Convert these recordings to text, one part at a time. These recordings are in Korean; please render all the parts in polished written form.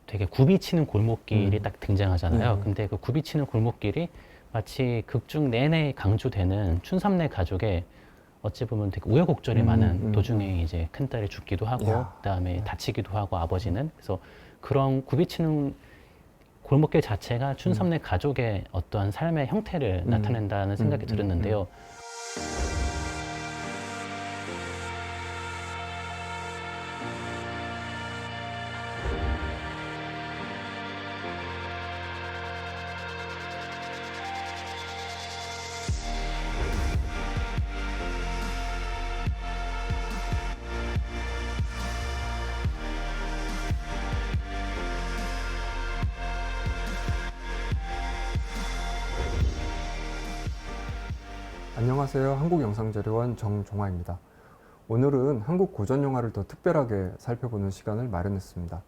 되게 굽이치는 골목길이 딱 등장하잖아요. 네. 근데 그 굽이치는 골목길이 마치 극중 내내 강조되는 춘삼네 가족의 어찌 보면 되게 우여곡절이 많은 도중에 이제 큰딸이 죽기도 하고 야. 그다음에 다치기도 하고 아버지는 그래서 그런 굽이치는 골목길 자체가 춘삼네 가족의 어떠한 삶의 형태를 나타낸다는 생각이 들었는데요. 안녕하세요. 한국영상자료원 정종화입니다. 오늘은 한국 고전영화를 더 특별하게 살펴보는 시간을 마련했습니다.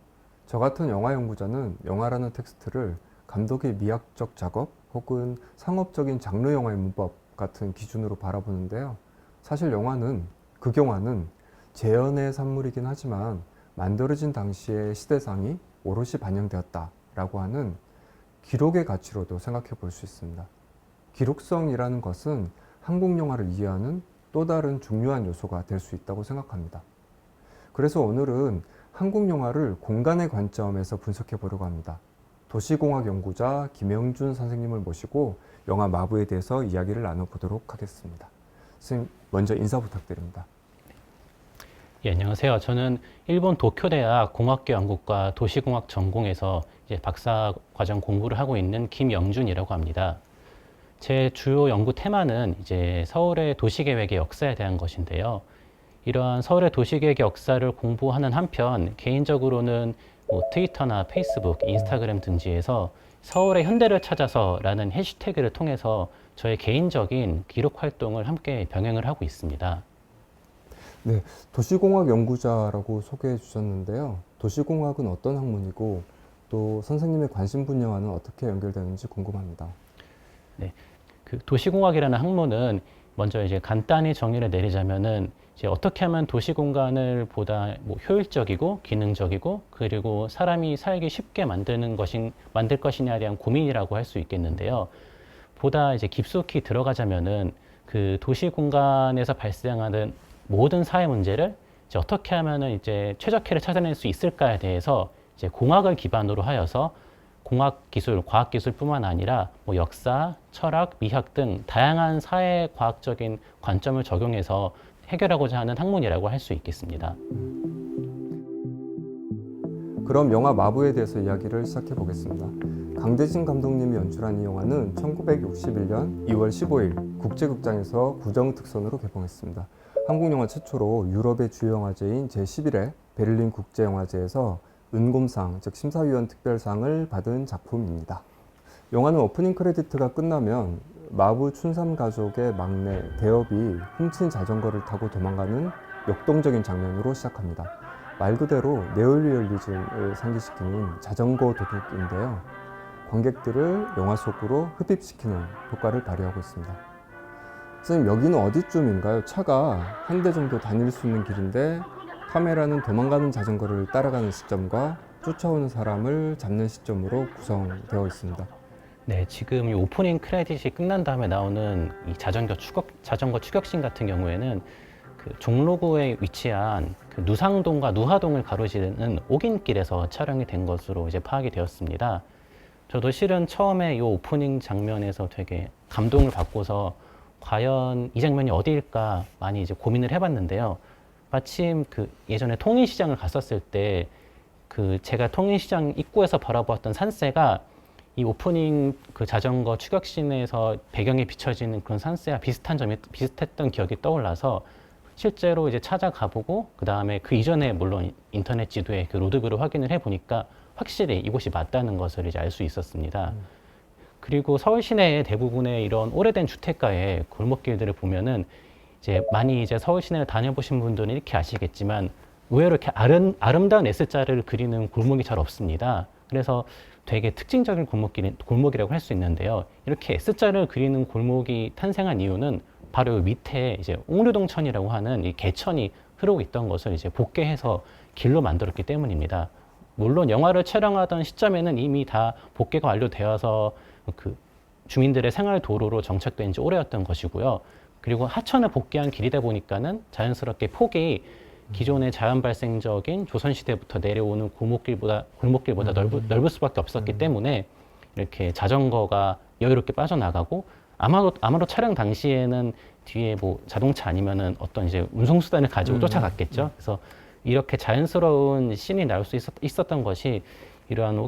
저 같은 영화 연구자는 영화라는 텍스트를 감독의 미학적 작업 혹은 상업적인 장르 영화의 문법 같은 기준으로 바라보는데요. 사실 영화는, 극영화는 재현의 산물이긴 하지만 만들어진 당시의 시대상이 오롯이 반영되었다라고 하는 기록의 가치로도 생각해 볼 수 있습니다. 기록성이라는 것은 한국 영화를 이해하는 또 다른 중요한 요소가 될 수 있다고 생각합니다. 그래서 오늘은 한국 영화를 공간의 관점에서 분석해 보려고 합니다. 도시공학 연구자 김영준 선생님을 모시고 영화 마부에 대해서 이야기를 나눠보도록 하겠습니다. 선생님, 먼저 인사 부탁드립니다. 예, 안녕하세요. 저는 일본 도쿄대학 공학교 연구과 도시공학 전공에서 이제 박사 과정 공부를 하고 있는 김영준이라고 합니다. 제 주요 연구 테마는 이제 서울의 도시계획의 역사에 대한 것인데요. 이러한 서울의 도시계획의 역사를 공부하는 한편 개인적으로는 뭐 트위터나 페이스북, 인스타그램 등지에서 서울의 현대를 찾아서라는 해시태그를 통해서 저의 개인적인 기록 활동을 함께 병행을 하고 있습니다. 네, 도시공학 연구자라고 소개해 주셨는데요. 도시공학은 어떤 학문이고 또 선생님의 관심 분야와는 어떻게 연결되는지 궁금합니다. 네, 그 도시공학이라는 학문은 먼저 이제 간단히 정의를 내리자면은 이제 어떻게 하면 도시 공간을 보다 뭐 효율적이고 기능적이고 그리고 사람이 살기 쉽게 만들 것이냐에 대한 고민이라고 할 수 있겠는데요. 보다 이제 깊숙이 들어가자면은 그 도시 공간에서 발생하는 모든 사회 문제를 이제 어떻게 하면은 이제 최적화를 찾아낼 수 있을까에 대해서 이제 공학을 기반으로 하여서 공학 기술, 과학 기술뿐만 아니라 뭐 역사, 철학, 미학 등 다양한 사회 과학적인 관점을 적용해서 해결하고자 하는 학문이라고 할 수 있겠습니다. 그럼 영화 마부에 대해서 이야기를 시작해 보겠습니다. 강대진 감독님이 연출한 이 영화는 1961년 2월 15일 국제극장에서 구정특선으로 개봉했습니다. 한국 영화 최초로 유럽의 주요 영화제인 제11회 베를린 국제영화제에서 은곰상, 즉 심사위원 특별상을 받은 작품입니다. 영화는 오프닝 크레디트가 끝나면 마부 춘삼 가족의 막내 대업이 훔친 자전거를 타고 도망가는 역동적인 장면으로 시작합니다. 말 그대로 네오리얼리즘을 상기시키는 자전거 도둑인데요. 관객들을 영화 속으로 흡입시키는 효과를 발휘하고 있습니다. 선생님, 여기는 어디쯤인가요? 차가 한 대 정도 다닐 수 있는 길인데 카메라는 도망가는 자전거를 따라가는 시점과 쫓아오는 사람을 잡는 시점으로 구성되어 있습니다. 네, 지금 이 오프닝 크레딧이 끝난 다음에 나오는 이 자전거 추격신 같은 경우에는 그 종로구에 위치한 그 누상동과 누하동을 가로지르는 옥인길에서 촬영이 된 것으로 이제 파악이 되었습니다. 저도 실은 처음에 이 오프닝 장면에서 되게 감동을 받고서 과연 이 장면이 어디일까 많이 이제 고민을 해봤는데요. 마침 그 예전에 통인시장을 갔었을 때 그 제가 통인시장 입구에서 바라보았던 산세가 이 오프닝 그 자전거 추격신에서 배경에 비춰지는 그런 산세와 비슷했던 기억이 떠올라서 실제로 이제 찾아가보고 그 다음에 그 이전에 물론 인터넷 지도에 그 로드뷰를 확인을 해보니까 확실히 이곳이 맞다는 것을 이제 알 수 있었습니다. 그리고 서울 시내의 대부분의 이런 오래된 주택가의 골목길들을 보면은 이제 많이 이제 서울 시내를 다녀보신 분들은 이렇게 아시겠지만 의외로 이렇게 아름다운 S자를 그리는 골목이 잘 없습니다. 그래서 되게 특징적인 골목이라고 할 수 있는데요. 이렇게 S자를 그리는 골목이 탄생한 이유는 바로 밑에 이제 옥류동천이라고 하는 이 개천이 흐르고 있던 것을 이제 복개해서 길로 만들었기 때문입니다. 물론 영화를 촬영하던 시점에는 이미 다 복개가 완료되어서 그 주민들의 생활 도로로 정착된 지 오래였던 것이고요. 그리고 하천을 복개한 길이다 보니까는 자연스럽게 폭이 기존의 자연 발생적인 조선시대부터 내려오는 골목길보다 넓을 수밖에 없었기 때문에 이렇게 자전거가 여유롭게 빠져나가고 아마도 촬영 당시에는 뒤에 뭐 자동차 아니면은 어떤 이제 운송수단을 가지고 쫓아갔겠죠. 그래서 이렇게 자연스러운 씬이 나올 수 있었던 것이 이러한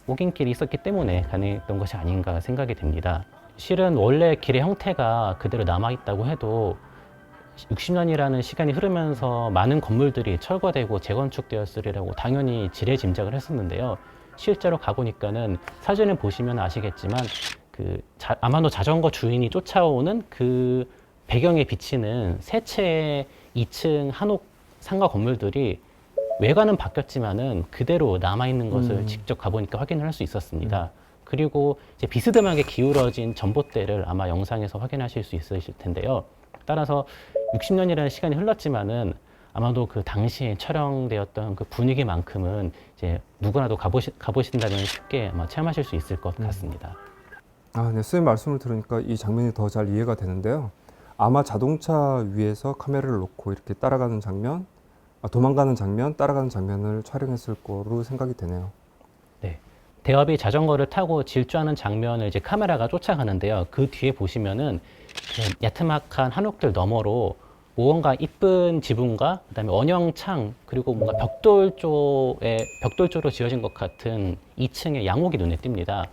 오긴길이 있었기 때문에 가능했던 것이 아닌가 생각이 됩니다. 실은 원래 길의 형태가 그대로 남아있다고 해도 60년이라는 시간이 흐르면서 많은 건물들이 철거되고 재건축되었으리라고 당연히 지레짐작을 했었는데요. 실제로 가보니까는 사진을 보시면 아시겠지만 아마도 자전거 주인이 쫓아오는 그 배경에 비치는 세 채의 2층 한옥 상가 건물들이 외관은 바뀌었지만은 그대로 남아있는 것을 직접 가보니까 확인을 할 수 있었습니다. 그리고 이제 비스듬하게 기울어진 전봇대를 아마 영상에서 확인하실 수 있으실 텐데요. 따라서 60년이라는 시간이 흘렀지만은 아마도 그 당시에 촬영되었던 그 분위기만큼은 이제 누구나도 가보신다면 쉽게 아마 체험하실 수 있을 것 같습니다. 네, 선생님 말씀을 들으니까 이 장면이 더 잘 이해가 되는데요. 아마 자동차 위에서 카메라를 놓고 이렇게 따라가는 장면, 도망가는 장면, 따라가는 장면을 촬영했을 거로 생각이 되네요. 네. 대업이 자전거를 타고 질주하는 장면을 이제 카메라가 쫓아가는데요. 그 뒤에 보시면은 그 야트막한 한옥들 너머로 무언가 이쁜 지붕과 그다음에 원형창 그리고 뭔가 벽돌조로 지어진 것 같은 2층의 양옥이 눈에 띕니다.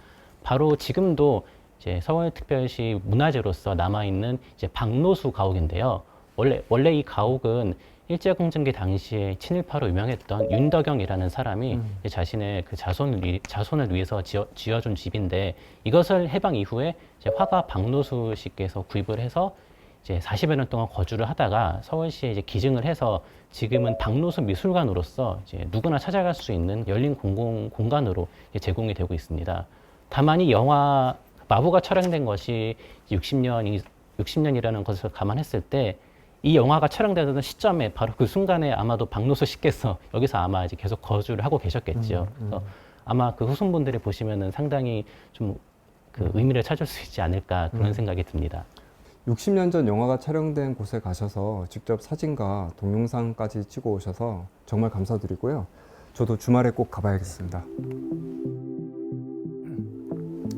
바로 지금도 이제 서울특별시 문화재로서 남아있는 이제 박노수 가옥인데요. 원래 이 가옥은 일제강점기 당시에 친일파로 유명했던 윤덕영이라는 사람이 이제 자신의 그 자손을 위해서 지어준 집인데 이것을 해방 이후에 이제 화가 박노수 씨께서 구입을 해서 이제 40여 년 동안 거주를 하다가 서울시에 이제 기증을 해서 지금은 박노수 미술관으로서 이제 누구나 찾아갈 수 있는 열린 공간으로 제공이 되고 있습니다. 다만 이 영화 마부가 촬영된 것이 60년이라는 것을 감안했을 때 이 영화가 촬영되던 시점에 바로 그 순간에 아마도 박노수 씨께서 여기서 아마 이제 계속 거주를 하고 계셨겠죠. 그래서 아마 그 후손분들이 보시면은 상당히 좀 그 의미를 찾을 수 있지 않을까 그런 생각이 듭니다. 60년 전 영화가 촬영된 곳에 가셔서 직접 사진과 동영상까지 찍어 오셔서 정말 감사드리고요. 저도 주말에 꼭 가봐야겠습니다.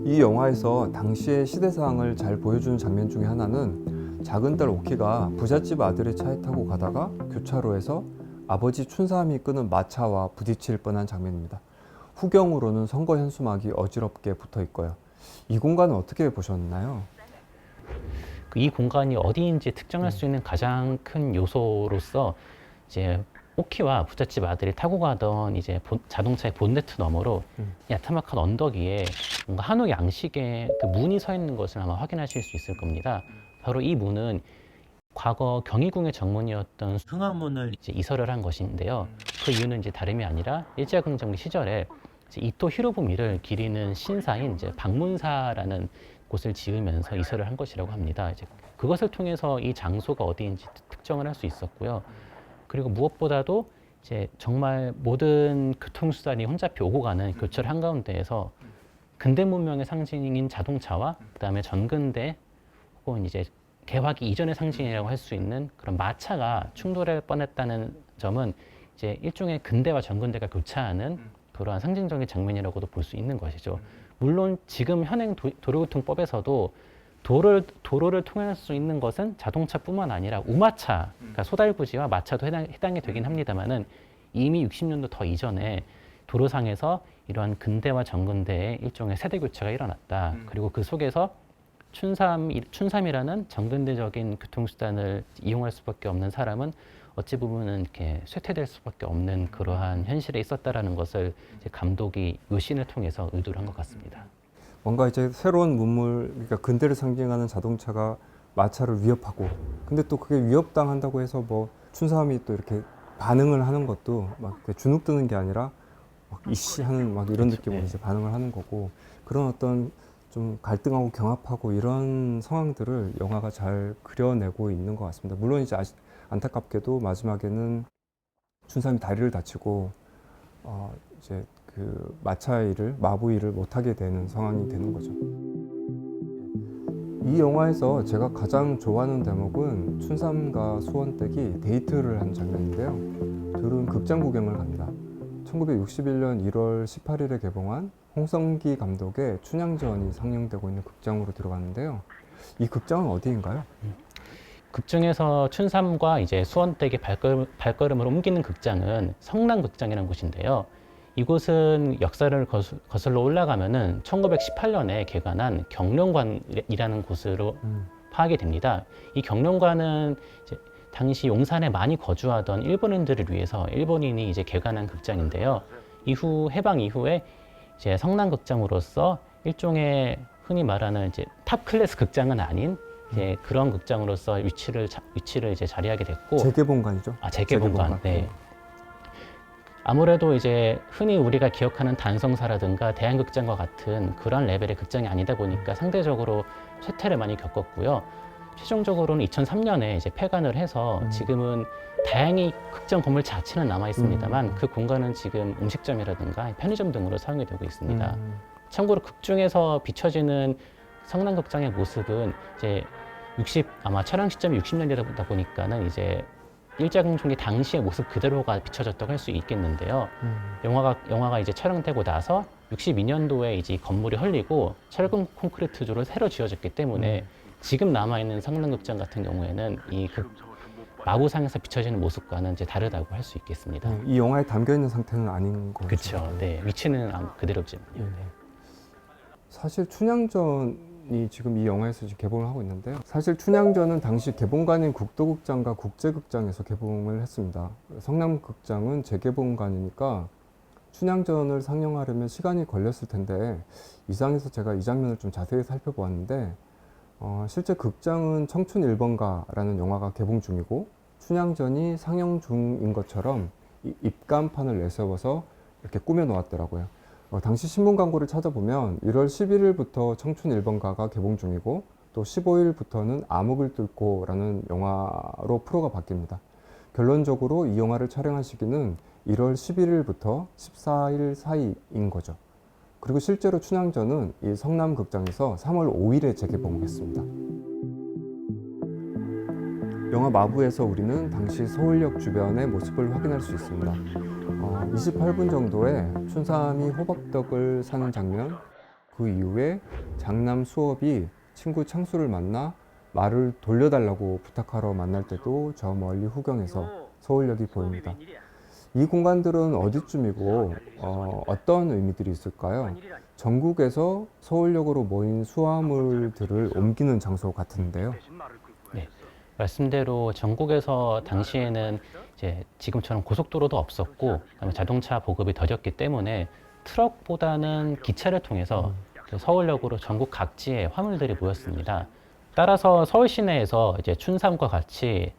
이 영화에서 당시의 시대상을 잘 보여주는 장면 중에 하나는 작은 딸 오키가 부잣집 아들의 차에 타고 가다가 교차로에서 아버지 춘삼이 끄는 마차와 부딪힐 뻔한 장면입니다. 후경으로는 선거 현수막이 어지럽게 붙어 있고요. 이 공간은 어떻게 보셨나요? 이 공간이 어디인지 특정할 수 있는 가장 큰 요소로서 이제 오키와 부잣집 아들이 타고 가던 이제 자동차의 본네트 너머로 야트막한 언덕 위에 뭔가 한옥 양식의 그 문이 서 있는 것을 아마 확인하실 수 있을 겁니다. 바로 이 문은 과거 경희궁의 정문이었던 흥화문을 이제 이설을 한 것인데요. 그 이유는 이제 다름이 아니라 일제강점기 시절에 이제 이토 히로부미를 기리는 신사인 이제 박문사라는 곳을 지으면서 이설을 한 것이라고 합니다. 이제 그것을 통해서 이 장소가 어디인지 특정을 할 수 있었고요. 그리고 무엇보다도 이제 정말 모든 교통수단이 혼잡히 오고 가는 교철 한가운데에서 근대 문명의 상징인 자동차와 그다음에 전근대 혹은 이제 개화기 이전의 상징이라고 할 수 있는 그런 마차가 충돌할 뻔했다는 점은 이제 일종의 근대와 전근대가 교차하는 그러한 상징적인 장면이라고도 볼 수 있는 것이죠. 물론 지금 현행 도로교통법에서도 도로를 통할 수 있는 것은 자동차뿐만 아니라 우마차, 그러니까 소달구지와 마차도 해당이 되긴 합니다만은 이미 60년도 더 이전에 도로상에서 이러한 근대와 전근대의 일종의 세대 교체가 일어났다. 그리고 그 속에서 춘삼이라는 정근대적인 교통수단을 이용할 수밖에 없는 사람은 어찌 보면은 이렇게 쇠퇴될 수밖에 없는 그러한 현실에 있었다라는 것을 이제 감독이 요 씬을 통해서 의도를 한 것 같습니다. 뭔가 이제 새로운 문물, 그러니까 근대를 상징하는 자동차가 마차를 위협하고, 근데 또 그게 위협당한다고 해서 뭐 춘삼이 또 이렇게 반응을 하는 것도 막 주눅드는 게 아니라 막 이씨 하는 막 이런 느낌으로 이제 반응을 하는 거고, 그런 어떤 좀 갈등하고 경합하고 이런 상황들을 영화가 잘 그려내고 있는 것 같습니다. 물론 이제 안타깝게도 마지막에는 춘삼이 다리를 다치고 이제 그 마차일을 마부일을 못하게 되는 상황이 되는 거죠. 이 영화에서 제가 가장 좋아하는 대목은 춘삼과 수원댁이 데이트를 한 장면인데요. 둘은 극장 구경을 갑니다. 1961년 1월 18일에 개봉한 홍성기 감독의 춘향전이 상영되고 있는 극장으로 들어갔는데요. 이 극장은 어디인가요? 극중에서 춘삼과 이제 수원댁의 발걸음을 옮기는 극장은 성남극장이라는 곳인데요. 이곳은 역사를 거슬러 올라가면은 1918년에 개관한 경룡관이라는 곳으로 파악이 됩니다. 이 경룡관은 이제 당시 용산에 많이 거주하던 일본인들을 위해서 일본인이 이제 개관한 극장인데요. 이후 해방 이후에 이제 성남극장으로서 일종의 흔히 말하는 이제 탑 클래스 극장은 아닌 이제 그런 극장으로서 위치를 이제 자리하게 됐고. 재개봉관이죠. 재개봉관. 네. 아무래도 이제 흔히 우리가 기억하는 단성사라든가 대한극장과 같은 그런 레벨의 극장이 아니다 보니까 상대적으로 쇠퇴를 많이 겪었고요. 최종적으로는 2003년에 이제 폐관을 해서 지금은 다행히 극장 건물 자체는 남아 있습니다만 그 공간은 지금 음식점이라든가 편의점 등으로 사용이 되고 있습니다. 참고로 극중에서 비춰지는 성남극장의 모습은 이제 아마 촬영 시점이 60년이다 보니까는 이제 일제강점기 당시의 모습 그대로가 비춰졌다고 할 수 있겠는데요. 영화가 이제 촬영되고 나서 62년도에 이제 건물이 헐리고 철근 콘크리트조로 새로 지어졌기 때문에 지금 남아있는 성남극장 같은 경우에는 이 마구상에서 비춰지는 모습과는 이제 다르다고 할 수 있겠습니다. 이 영화에 담겨 있는 상태는 아닌 거죠. 그렇죠. 네, 위치는 그대로지만요. 네. 사실 춘향전이 지금 이 영화에서 지금 개봉을 하고 있는데요. 사실 춘향전은 당시 개봉관인 국도극장과 국제극장에서 개봉을 했습니다. 성남극장은 재개봉관이니까 춘향전을 상영하려면 시간이 걸렸을 텐데 이상해서 제가 이 장면을 좀 자세히 살펴보았는데 실제 극장은 청춘 1번가라는 영화가 개봉 중이고 춘향전이 상영 중인 것처럼 입간판을 내세워서 이렇게 꾸며 놓았더라고요. 당시 신문 광고를 찾아보면 1월 11일부터 청춘 1번가가 개봉 중이고 또 15일부터는 암흑을 뚫고라는 영화로 프로가 바뀝니다. 결론적으로 이 영화를 촬영한 시기는 1월 11일부터 14일 사이인 거죠. 그리고 실제로 춘향전은 이 성남극장에서 3월 5일에 재개봉을 했습니다. 영화 마부에서 우리는 당시 서울역 주변의 모습을 확인할 수 있습니다. 28분 정도에 춘삼이 호박떡을 사는 장면, 그 이후에 장남 수업이 친구 창수를 만나 말을 돌려달라고 부탁하러 만날 때도 저 멀리 후경에서 서울역이 보입니다. 이 공간들은 어디쯤이고 어떤 의미들이 있을까요? 전국에서 서울역으로 모인 수화물들을 옮기는 장소 같은데요. 네, 말씀대로 전국에서 당시에는 이제 지금처럼 고속도로도 없었고 그다음에 자동차 보급이 더뎠기 때문에 트럭보다는 기차를 통해서 서울역으로 전국 각지에 화물들이 모였습니다. 따라서 서울 시내에서 이제 춘삼과 같이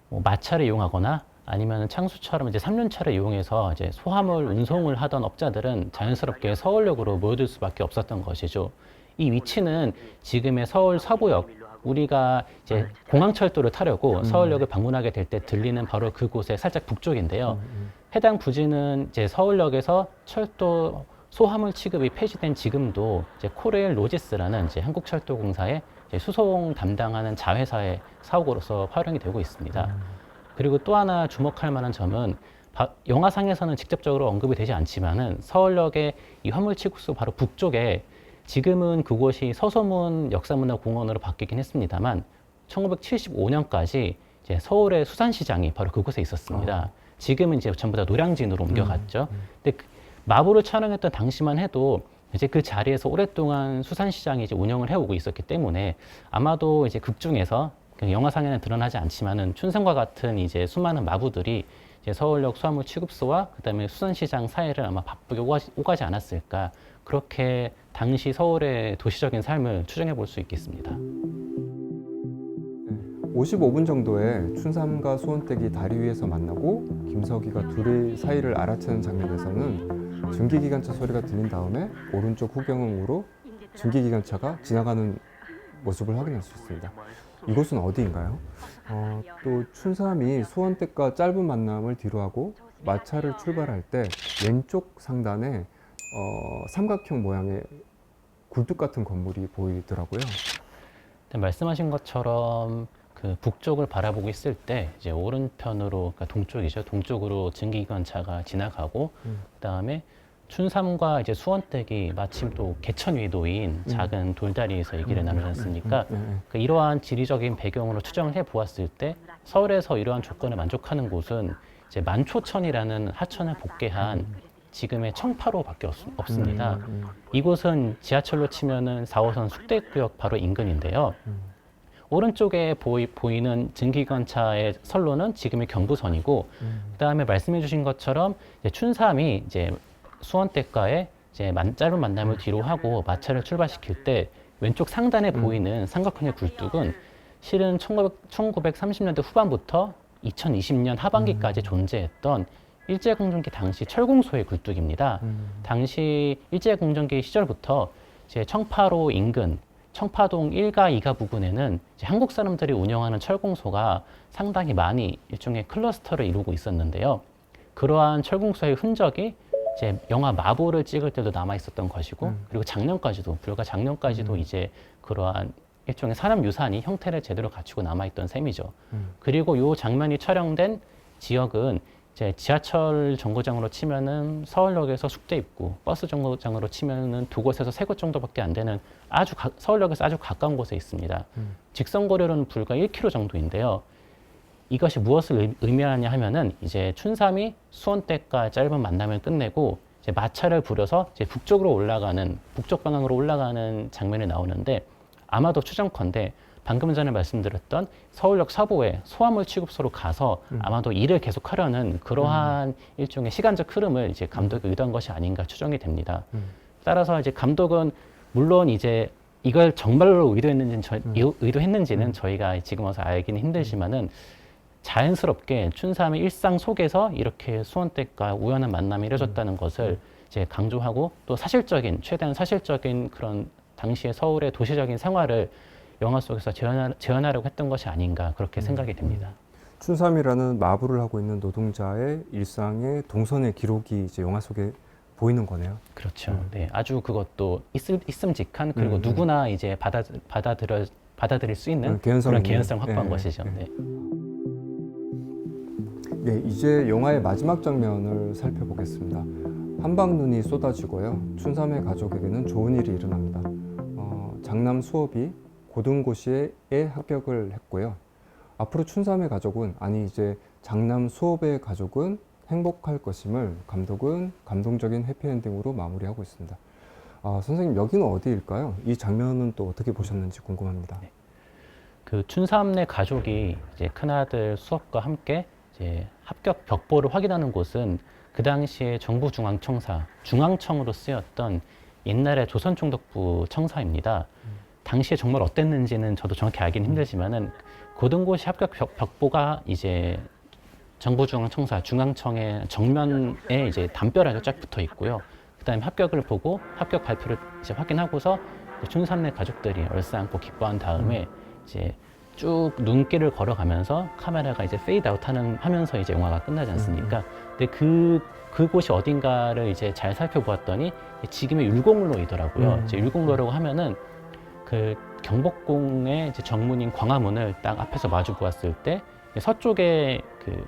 마차를 이용하거나 아니면 창수처럼 이제 3륜차를 이용해서 이제 소화물 운송을 하던 업자들은 자연스럽게 서울역으로 모여들 수밖에 없었던 것이죠. 이 위치는 지금의 서울 서부역, 우리가 이제 공항철도를 타려고 서울역을 방문하게 될 때 들리는 바로 그곳의 살짝 북쪽인데요. 해당 부지는 이제 서울역에서 철도 소화물 취급이 폐지된 지금도 이제 코레일 로지스라는 이제 한국철도공사의 이제 수송 담당하는 자회사의 사옥으로서 활용이 되고 있습니다. 그리고 또 하나 주목할 만한 점은 영화상에서는 직접적으로 언급이 되지 않지만은 서울역의 이 화물 취급소 바로 북쪽에 지금은 그곳이 서소문 역사문화공원으로 바뀌긴 했습니다만 1975년까지 이제 서울의 수산시장이 바로 그곳에 있었습니다. 지금은 이제 전부 다 노량진으로 옮겨갔죠. 근데 마부를 촬영했던 당시만 해도 이제 그 자리에서 오랫동안 수산시장이 이제 운영을 해오고 있었기 때문에 아마도 이제 극중에서 영화상에는 드러나지 않지만은 춘삼과 같은 이제 수많은 마부들이 이제 서울역 수화물 취급소와 그다음에 수산시장 사이를 아마 바쁘게 오가지 않았을까, 그렇게 당시 서울의 도시적인 삶을 추정해 볼 수 있겠습니다. 55분 정도에 춘삼과 수원댁이 다리 위에서 만나고 김석희가 둘의 사이를 알아채는 장면에서는 증기기관차 소리가 들린 다음에 오른쪽 후경으로 증기기관차가 지나가는 모습을 확인할 수 있습니다. 이곳은 어디인가요? 또 춘삼이 수원댁과 짧은 만남을 뒤로하고 마차를 출발할 때 왼쪽 상단에 삼각형 모양의 굴뚝 같은 건물이 보이더라고요. 네, 말씀하신 것처럼 그 북쪽을 바라보고 있을 때 이제 오른편으로, 그러니까 동쪽이죠. 동쪽으로 증기기관차가 지나가고 그다음에 춘삼과 이제 수원댁이 마침 또 개천 위에 놓인 작은 돌다리에서 얘기를 나누지 않습니까? 그 이러한 지리적인 배경으로 추정을 해 보았을 때 서울에서 이러한 조건에 만족하는 곳은 이제 만초천이라는 하천을 복개한 지금의 청파로밖에 없습니다. 이곳은 지하철로 치면은 4호선 숙대구역 바로 인근인데요. 오른쪽에 보이는 증기기관차의 선로는 지금의 경부선이고, 그다음에 말씀해 주신 것처럼 이제 춘삼이 이제 수원댁과의 이제 짧은 만남을 뒤로 하고 마차를 출발시킬 때 왼쪽 상단에 보이는 삼각형의 굴뚝은 실은 1930년대 후반부터 2020년 하반기까지 존재했던 일제공정기 당시 철공소의 굴뚝입니다. 당시 일제공정기 시절부터 이제 청파로 인근 청파동 1가 2가 부근에는 이제 한국 사람들이 운영하는 철공소가 상당히 많이 일종의 클러스터를 이루고 있었는데요. 그러한 철공소의 흔적이 이제 영화 마보를 찍을 때도 남아 있었던 것이고, 그리고 작년까지도, 불과 작년까지도 이제 그러한 일종의 산업 유산이 형태를 제대로 갖추고 남아 있던 셈이죠. 그리고 이 장면이 촬영된 지역은 이제 지하철 정거장으로 치면은 서울역에서 숙대 입구, 버스 정거장으로 치면은 두 곳에서 세 곳 정도밖에 안 되는 서울역에서 아주 가까운 곳에 있습니다. 직선 거리로는 불과 1km 정도인데요. 이것이 무엇을 의미하냐 하면은 이제 춘삼이 수원댁과 짧은 만남을 끝내고 이제 마차를 부려서 이제 북쪽 방향으로 올라가는 장면이 나오는데, 아마도 추정컨대 방금 전에 말씀드렸던 서울역 서부의 소화물 취급소로 가서 아마도 일을 계속하려는 그러한 일종의 시간적 흐름을 이제 감독이 의도한 것이 아닌가 추정이 됩니다. 따라서 이제 감독은 물론 이제 이걸 정말로 의도했는지는 저희가 지금 와서 알기는 힘들지만은 자연스럽게 춘삼의 일상 속에서 이렇게 수원댁과 우연한 만남이 이뤄졌다는 것을 이제 강조하고, 또 최대한 사실적인 그런 당시의 서울의 도시적인 생활을 영화 속에서 재현하려고 했던 것이 아닌가 그렇게 생각이 됩니다. 춘삼이라는 마부를 하고 있는 노동자의 일상의 동선의 기록이 이제 영화 속에 보이는 거네요. 그렇죠. 네, 아주 그것도 있음직한, 그리고 누구나 이제 받아들일 수 있는 그런 개연성 확보한 것이죠. 네. 네, 이제 영화의 마지막 장면을 살펴보겠습니다. 한방눈이 쏟아지고요. 춘삼의 가족에게는 좋은 일이 일어납니다. 장남 수업이 고등고시에 합격을 했고요. 앞으로 춘삼의 가족은, 이제 장남 수업의 가족은 행복할 것임을 감독은 감동적인 해피엔딩으로 마무리하고 있습니다. 선생님, 여기는 어디일까요? 이 장면은 또 어떻게 보셨는지 궁금합니다. 네. 그 춘삼네 가족이 이제 큰아들 수업과 함께 이제 합격 벽보를 확인하는 곳은 그 당시에 정부 중앙청으로 쓰였던 옛날의 조선총독부 청사입니다. 당시에 정말 어땠는지는 저도 정확히 알기는 힘들지만은 고등고시 합격 벽보가 이제 정부중앙청사 중앙청의 정면에 이제 담벼락에 쫙 붙어 있고요. 그다음에 합격을 보고 합격 발표를 이제 확인하고서 춘삼네 가족들이 얼싸안고 기뻐한 다음에 이제 쭉 눈길을 걸어가면서 카메라가 이제 페이드 아웃 하면서 이제 영화가 끝나지 않습니까? 근데 그곳이 어딘가를 이제 잘 살펴보았더니 지금의 율곡로이더라고요. 이제 율곡로라고 하면은 그 경복궁의 이제 정문인 광화문을 딱 앞에서 마주 보았을 때 서쪽에 그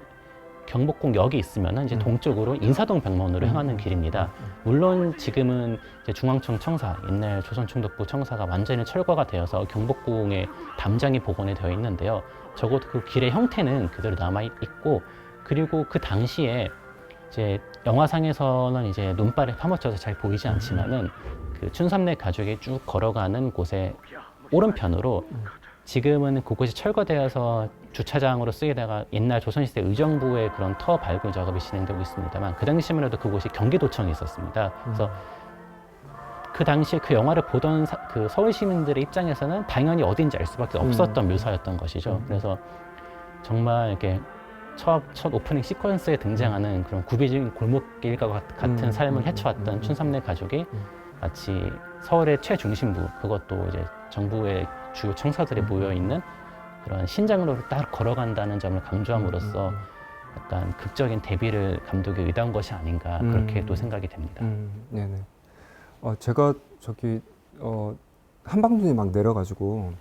경복궁역이 있으면은 이제 동쪽으로 인사동 병원으로 향하는 길입니다. 물론 지금은 이제 중앙청 청사, 옛날 조선총독부 청사가 완전히 철거가 되어서 경복궁에 담장이 복원이 되어 있는데요. 적어도 그 길의 형태는 그대로 남아 있고, 그리고 그 당시에 이제 영화상에서는 이제 눈발에 파묻혀서 잘 보이지 않지만은 그 춘삼네 가족이 쭉 걸어가는 곳의 오른편으로 지금은 그곳이 철거되어서 주차장으로 쓰이다가 옛날 조선시대 의정부의 그런 터 발굴 작업이 진행되고 있습니다만, 그 당시만 해도 그곳이 경기도청이 있었습니다. 그래서 그 당시에 그 영화를 보던 그 서울 시민들의 입장에서는 당연히 어딘지 알 수밖에 없었던 묘사였던 것이죠. 그래서 정말 이렇게 첫 오프닝 시퀀스에 등장하는 그런 구비적인 골목길과 같은 삶을 헤쳐왔던 춘삼네 가족이 마치 서울의 최중심부, 그것도 이제 정부의 주요 청사들이 모여 있는 그런 신장로를 딱 걸어간다는 점을 강조함으로써 약간 극적인 데뷔를 감독이 의도한 것이 아닌가 그렇게 또 생각이 됩니다. 네네. 제가 한방눈이 막 내려가지고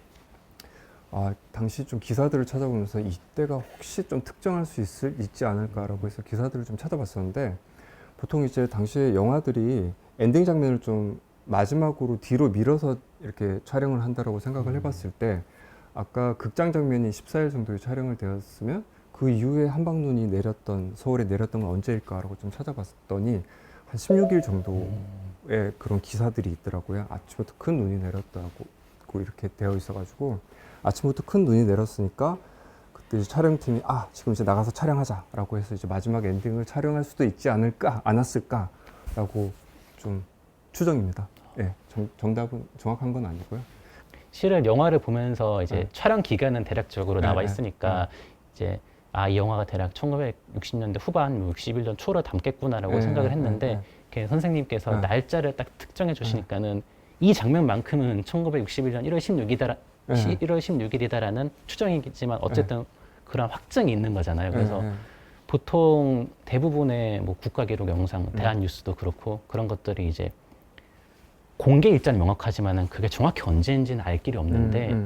당시 좀 기사들을 찾아보면서 이때가 혹시 좀 특정할 수 있지 않을까라고 해서 기사들을 좀 찾아봤었는데 보통 이제 당시에 영화들이 엔딩 장면을 좀 마지막으로 뒤로 밀어서 이렇게 촬영을 한다라고 생각을 해봤을 때 아까 극장 장면이 14일 정도에 촬영을 되었으면 그 이후에 한방눈이 서울에 내렸던 건 언제일까라고 좀 찾아봤더니 한 16일 정도의 그런 기사들이 있더라고요. 아침부터 큰 눈이 내렸다고 이렇게 되어 있어가지고 아침부터 큰 눈이 내렸으니까 그때 이제 촬영팀이 지금 이제 나가서 촬영하자라고 해서 이제 마지막 엔딩을 촬영할 수도 있지 않았을까라고 좀 추정입니다. 예, 정답은 정확한 건 아니고요. 실은 영화를 보면서 이제 촬영 기간은 대략적으로 나와 네, 있으니까 이제 이 영화가 대략 1960년대 후반, 61년 초로 담겠구나라고 생각을 했는데 선생님께서 날짜를 딱 특정해 주시니까는 이 장면만큼은 1961년 1월 16일이다라는 추정이겠지만 어쨌든 그런 확증이 있는 거잖아요. 그래서 보통 대부분의 뭐 국가기록 영상, 대한뉴스도 그렇고 그런 것들이 이제 공개 일자는 명확하지만은 그게 정확히 언제인지는 알 길이 없는데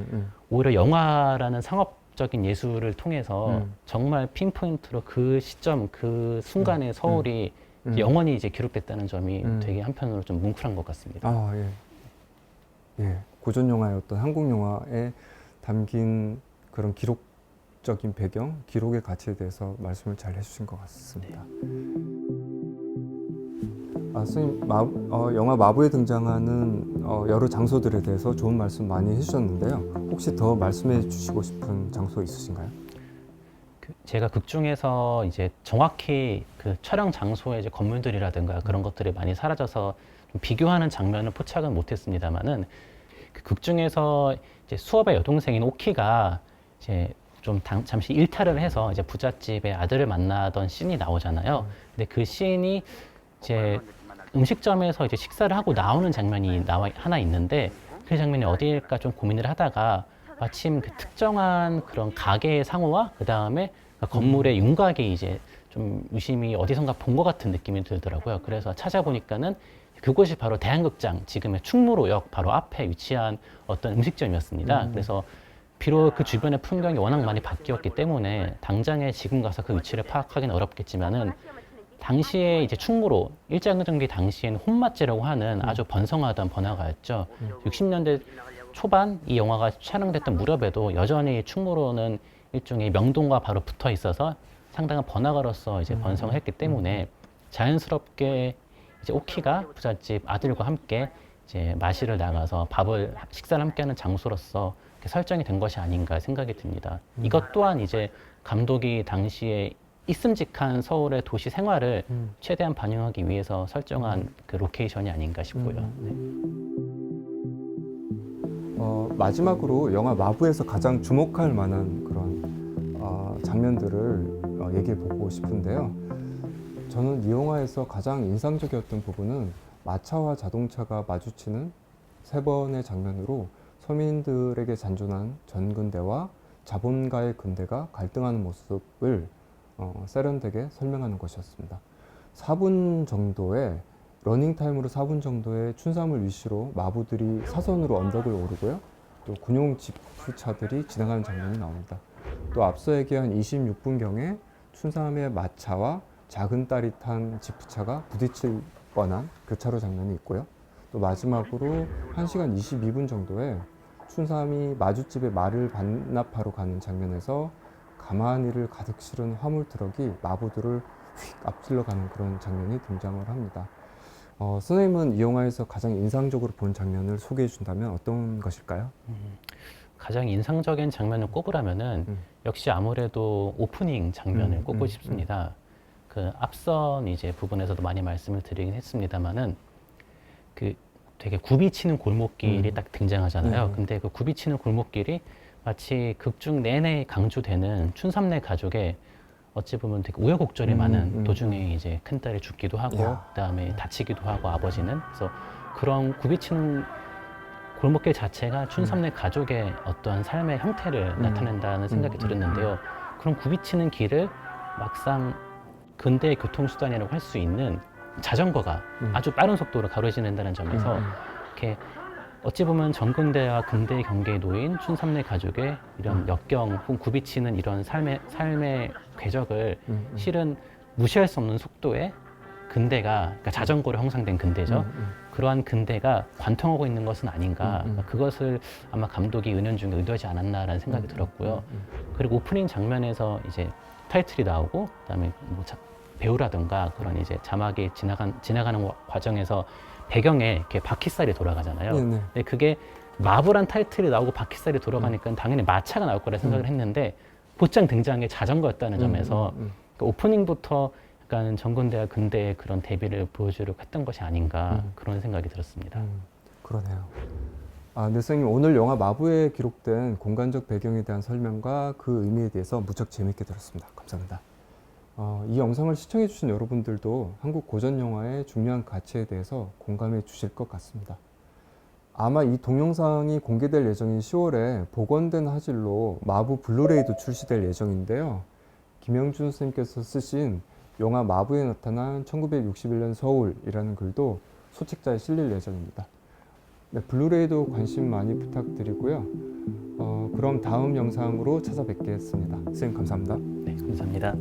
오히려 영화라는 상업적인 예술을 통해서 정말 핀포인트로 그 시점, 그 순간의 서울이 영원히 이제 기록됐다는 점이 되게 한편으로 좀 뭉클한 것 같습니다. 예. 고전 영화의 어떤 한국 영화에 담긴 그런 기록적인 배경, 기록의 가치에 대해서 말씀을 잘 해주신 것 같습니다. 선생님, 영화 마부에 등장하는 여러 장소들에 대해서 좋은 말씀 많이 해주셨는데요. 혹시 더 말씀해 주시고 싶은 장소 있으신가요? 제가 극 중에서 이제 정확히 그 촬영 장소의 이제 건물들이라든가 그런 것들이 많이 사라져서 좀 비교하는 장면을 포착은 못했습니다만은 그 극 중에서 이제 수업의 여동생인 오키가 이제 좀 잠시 일탈을 해서 이제 부잣집의 아들을 만나던 씬이 나오잖아요. 근데 그 씬이 이제 음식점에서 이제 식사를 하고 나오는 장면이 하나 있는데 그 장면이 어디일까 좀 고민을 하다가 마침 그 특정한 그런 가게의 상호와 그 다음에 건물의 윤곽이 이제 좀 유심히 어디선가 본 것 같은 느낌이 들더라고요. 그래서 찾아보니까는 그곳이 바로 대한극장, 지금의 충무로역 바로 앞에 위치한 어떤 음식점이었습니다. 그래서 비록 그 주변의 풍경이 워낙 많이 바뀌었기 때문에 당장에 지금 가서 그 위치를 파악하기는 어렵겠지만은 당시에 이제 충무로 일제강점기 당시에는 혼맛제라고 하는 아주 번성하던 번화가였죠. 60년대 초반 이 영화가 촬영됐던 무렵에도 여전히 충무로는 일종의 명동과 바로 붙어 있어서 상당한 번화가로서 이제 번성을 했기 때문에 자연스럽게 이제 오키가 부잣집 아들과 함께 이제 마시를 나가서 식사를 함께하는 장소로서 설정이 된 것이 아닌가 생각이 듭니다. 이것 또한 이제 감독이 당시에 있음직한 서울의 도시 생활을 최대한 반영하기 위해서 설정한 그 로케이션이 아닌가 싶고요. 마지막으로 영화 마부에서 가장 주목할 만한 그런 장면들을 얘기해 보고 싶은데요. 저는 이 영화에서 가장 인상적이었던 부분은 마차와 자동차가 마주치는 3번의 장면으로 서민들에게 잔존한 전근대와 자본가의 근대가 갈등하는 모습을 세련되게 설명하는 것이었습니다. 4분 정도의 러닝타임으로 4분 정도의 춘삼을 위시로 마부들이 사선으로 언덕을 오르고요. 또 군용 지프차들이 지나가는 장면이 나옵니다. 또 앞서 얘기한 26분경에 춘삼의 마차와 작은 딸이 탄 지프차가 부딪힐 뻔한 교차로 장면이 있고요. 또 마지막으로 1시간 22분 정도에 춘삼이 마주집에 말을 반납하러 가는 장면에서 가마니를 가득 실은 화물 트럭이 마부들을 휙 앞질러 가는 그런 장면이 등장을 합니다. 선생님은 이 영화에서 가장 인상적으로 본 장면을 소개해 준다면 어떤 것일까요? 가장 인상적인 장면을 꼽으라면은 역시 아무래도 오프닝 장면을 꼽고 싶습니다. 그 앞선 이제 부분에서도 많이 말씀을 드리긴 했습니다만은 그 되게 굽이치는 골목길이 딱 등장하잖아요. 근데 그 굽이치는 골목길이 마치 극중 내내 강조되는 춘삼네 가족의 어찌 보면 되게 우여곡절이 많은 도중에 이제 큰딸이 죽기도 하고 그다음에 다치기도 하고 아버지는 그래서 그런 굽이치는 골목길 자체가 춘삼네 가족의 어떤 삶의 형태를 나타낸다는 생각이 들었는데요. 그런 굽이치는 길을 막상 근대의 교통수단이라고 할 수 있는 자전거가 아주 빠른 속도로 가로지른다는 점에서 이렇게 어찌 보면 전근대와 근대의 경계에 놓인 춘삼래 가족의 이런 역경 혹은 굽이치는 이런 삶의 궤적을 실은 무시할 수 없는 속도의 근대가, 그러니까 자전거로 형성된 근대죠. 그러한 근대가 관통하고 있는 것은 아닌가. 그러니까 그것을 아마 감독이 은연중에 의도하지 않았나라는 생각이 들었고요. 그리고 오프닝 장면에서 이제 타이틀이 나오고, 그다음에 뭐 배우라든가 그런 이제 자막이 지나가는 과정에서 배경에 이렇게 바퀴살이 돌아가잖아요. 네네. 근데 그게 마블한 타이틀이 나오고 바퀴살이 돌아가니까 당연히 마차가 나올 거라 생각을 했는데 곧장 등장한 게 자전거였다는 점에서 그러니까 오프닝부터 약간 전근대와 근대의 그런 대비를 보여주려고 했던 것이 아닌가 그런 생각이 들었습니다. 그러네요. 네, 선생님 오늘 영화 마부에 기록된 공간적 배경에 대한 설명과 그 의미에 대해서 무척 재미있게 들었습니다. 감사합니다. 이 영상을 시청해 주신 여러분들도 한국 고전 영화의 중요한 가치에 대해서 공감해 주실 것 같습니다. 아마 이 동영상이 공개될 예정인 10월에 복원된 화질로 마부 블루레이도 출시될 예정인데요. 김영준 선생님께서 쓰신 영화 마부에 나타난 1961년 서울이라는 글도 소책자에 실릴 예정입니다. 네, 블루레이도 관심 많이 부탁드리고요. 그럼 다음 영상으로 찾아뵙겠습니다. 선생님 감사합니다. 네, 감사합니다.